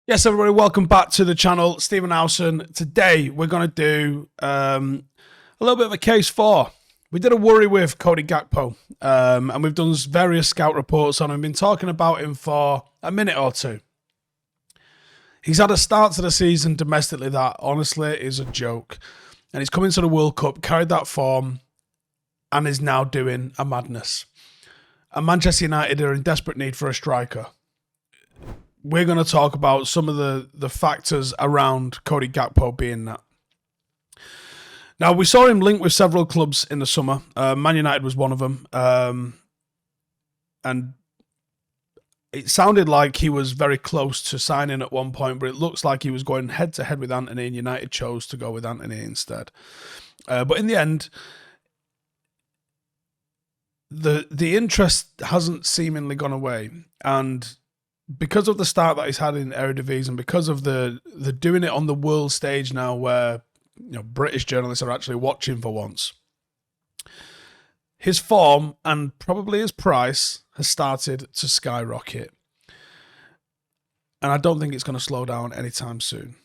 Yes, everybody, welcome back to the channel. Stephen Howson. Today, we're going to do a little bit of a case for. We did a worry with Cody Gakpo, and we've done various scout reports on him. Been talking about him for a minute or two. He's had a start to the season domestically that, honestly, is a joke. And he's come into the World Cup, carried that form, and is now doing a madness. And Manchester United are in desperate need for a striker. We're going to talk about some of the factors around Cody Gakpo being that. Now, we saw him linked with several clubs in the summer. Man United was one of them. And it sounded like he was very close to signing at one point, but it looks like he was going head-to-head with Antony, and United chose to go with Antony instead. But in the end, the interest hasn't seemingly gone away. And because of the start that he's had in Eredivisie, and because of the doing it on the world stage now, where British journalists are actually watching for once, his form and probably his price has started to skyrocket, and I don't think it's going to slow down anytime soon.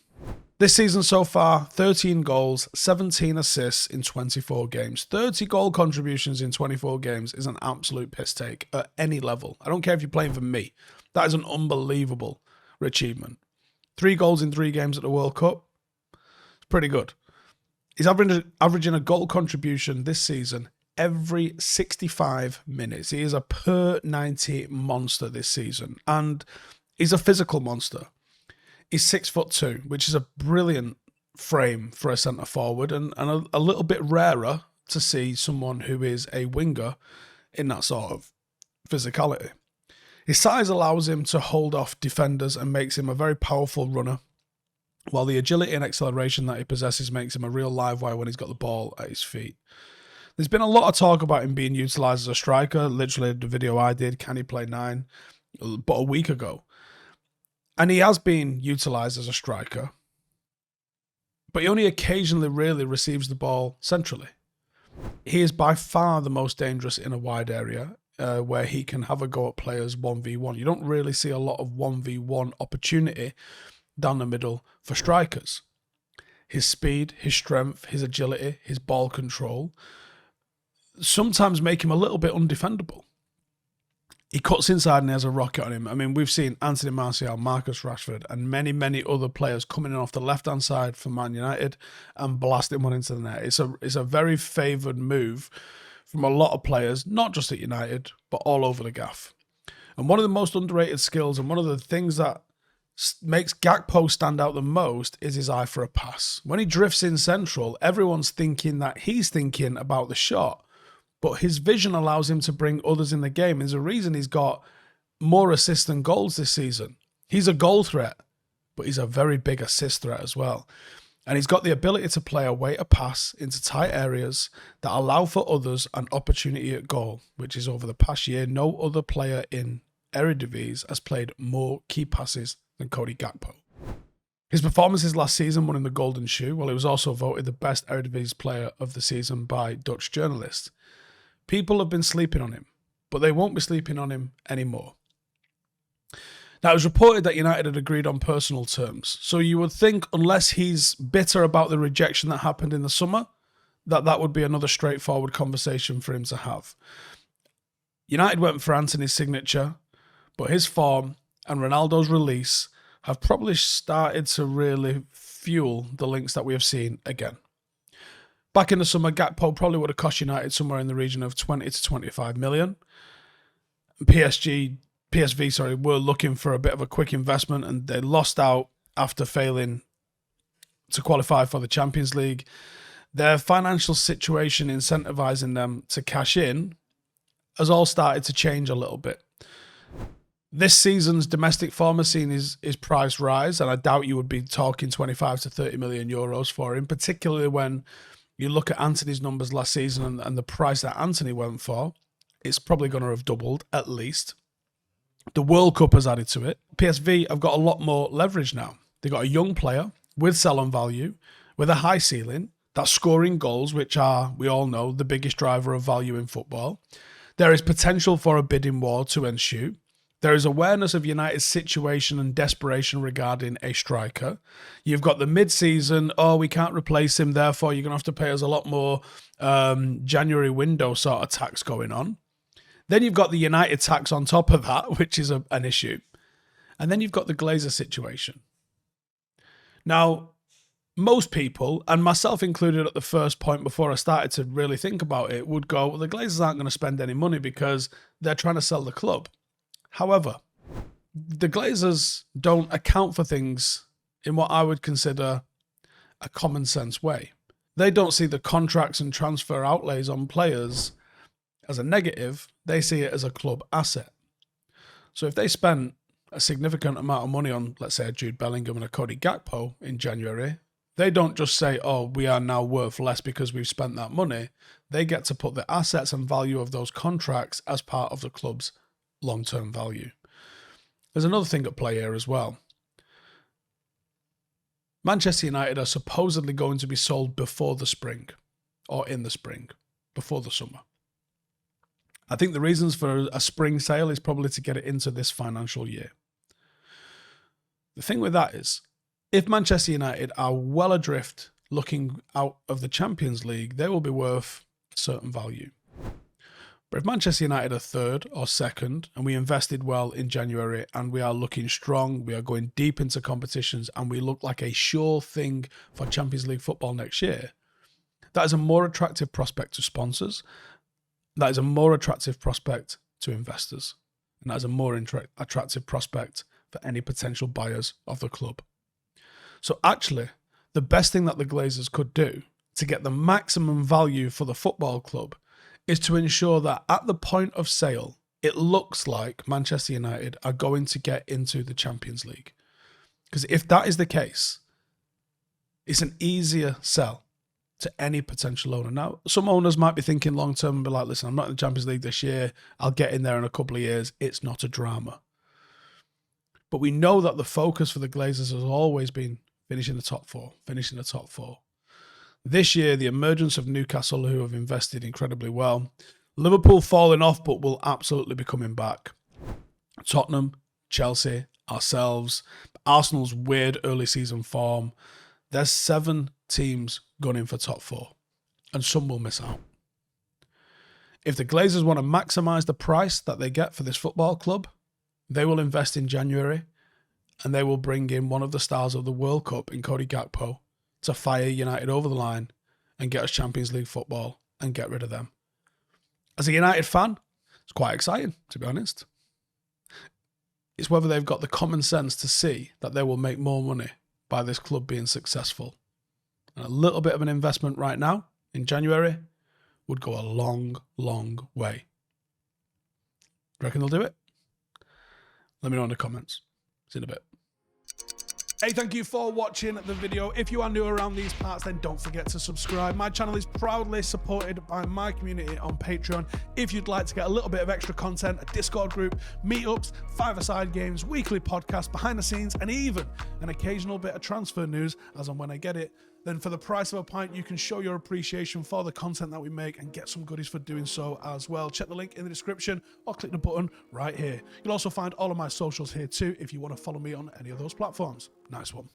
This season so far, 13 goals, 17 assists in 24 games. 30 goal contributions in 24 games is an absolute piss take at any level. I don't care if you're playing for me. That is an unbelievable achievement. 3 goals in 3 games at the World Cup. It's pretty good. He's averaging a goal contribution this season every 65 minutes. He is a per 90 monster this season. And he's a physical monster. He's 6'2", which is a brilliant frame for a centre forward, and a little bit rarer to see someone who is a winger in that sort of physicality. His size allows him to hold off defenders and makes him a very powerful runner, while the agility and acceleration that he possesses makes him a real live wire when he's got the ball at his feet. There's been a lot of talk about him being utilised as a striker. Literally, the video I did, Can He Play 9, but a week ago. And he has been utilised as a striker, but he only occasionally really receives the ball centrally. He is by far the most dangerous in a wide area, where he can have a go at players 1v1. You don't really see a lot of 1v1 opportunity down the middle for strikers. His speed, his strength, his agility, his ball control sometimes make him a little bit undefendable. He cuts inside and he has a rocket on him. I mean, we've seen Anthony Martial, Marcus Rashford, and many, many other players coming in off the left-hand side for Man United and blasting one into the net. It's a very favoured move from a lot of players, not just at United, but all over the gaff. And one of the most underrated skills, and one of the things that makes Gakpo stand out the most, is his eye for a pass. When he drifts in central, everyone's thinking that he's thinking about the shot, but his vision allows him to bring others in the game. There's a reason he's got more assists than goals this season. He's a goal threat, but he's a very big assist threat as well. And he's got the ability to play away a pass into tight areas that allow for others an opportunity at goal, which is over the past year, no other player in Eredivisie has played more key passes than Cody Gakpo. His performances last season won him the Golden Shoe, while he was also voted the best Eredivisie player of the season by Dutch journalists. People have been sleeping on him, but they won't be sleeping on him anymore. Now, it was reported that United had agreed on personal terms, so you would think, unless he's bitter about the rejection that happened in the summer, that would be another straightforward conversation for him to have. United went for Antony's signature, but his form and Ronaldo's release have probably started to really fuel the links that we have seen again. Back in the summer, Gakpo probably would have cost United somewhere in the region of 20 to 25 million. PSV were looking for a bit of a quick investment, and they lost out after failing to qualify for the Champions League. Their financial situation incentivizing them to cash in has all started to change a little bit. This season's domestic form has seen his price rise, and I doubt you would be talking 25 to 30 million euros for him, particularly when you look at Antony's numbers last season and the price that Antony went for. It's probably going to have doubled at least. The World Cup has added to it. PSV have got a lot more leverage now. They've got a young player with sell-on value, with a high ceiling, that's scoring goals, which are, we all know, the biggest driver of value in football. There is potential for a bidding war to ensue. There is awareness of United's situation and desperation regarding a striker. You've got the mid-season, oh, we can't replace him, therefore you're going to have to pay us a lot more January window sort of tax going on. Then you've got the United tax on top of that, which is an issue. And then you've got the Glazer situation. Now, most people, and myself included at the first point before I started to really think about it, would go, well, the Glazers aren't going to spend any money because they're trying to sell the club. However, the Glazers don't account for things in what I would consider a common sense way. They don't see the contracts and transfer outlays on players as a negative. They see it as a club asset. So if they spent a significant amount of money on, let's say, a Jude Bellingham and a Cody Gakpo in January, they don't just say, oh, we are now worth less because we've spent that money. They get to put the assets and value of those contracts as part of the club's long-term value. There's another thing at play here as well. Manchester United are supposedly going to be sold before the spring, or in the spring, before the summer. I think the reasons for a spring sale is probably to get it into this financial year. The thing with that is, if Manchester United are well adrift looking out of the Champions League, they will be worth a certain value. But if Manchester United are third or second, and we invested well in January, and we are looking strong, we are going deep into competitions, and we look like a sure thing for Champions League football next year, that is a more attractive prospect to sponsors. That is a more attractive prospect to investors. And that is a more attractive prospect for any potential buyers of the club. So actually, the best thing that the Glazers could do to get the maximum value for the football club is to ensure that at the point of sale, it looks like Manchester United are going to get into the Champions League. Because if that is the case, it's an easier sell to any potential owner. Now, some owners might be thinking long term and be like, listen, I'm not in the Champions League this year. I'll get in there in a couple of years. It's not a drama. But we know that the focus for the Glazers has always been finishing the top four. This year, the emergence of Newcastle, who have invested incredibly well. Liverpool falling off, but will absolutely be coming back. Tottenham, Chelsea, ourselves, Arsenal's weird early season form. There's 7 teams gunning for top 4, and some will miss out. If the Glazers want to maximise the price that they get for this football club, they will invest in January, and they will bring in one of the stars of the World Cup in Cody Gakpo to fire United over the line and get us Champions League football and get rid of them. As a United fan, it's quite exciting, to be honest. It's whether they've got the common sense to see that they will make more money by this club being successful. And a little bit of an investment right now, in January, would go a long, long way. Reckon they'll do it? Let me know in the comments. See you in a bit. Hey, thank you for watching the video. If you are new around these parts, then don't forget to subscribe. My channel is proudly supported by my community on Patreon. If you'd like to get a little bit of extra content, a Discord group, meetups, 5-a-side games, weekly podcasts, behind the scenes, and even an occasional bit of transfer news as and when I get it, then for the price of a pint, you can show your appreciation for the content that we make and get some goodies for doing so as well. Check the link in the description or click the button right here. You'll also find all of my socials here too if you want to follow me on any of those platforms. Nice one.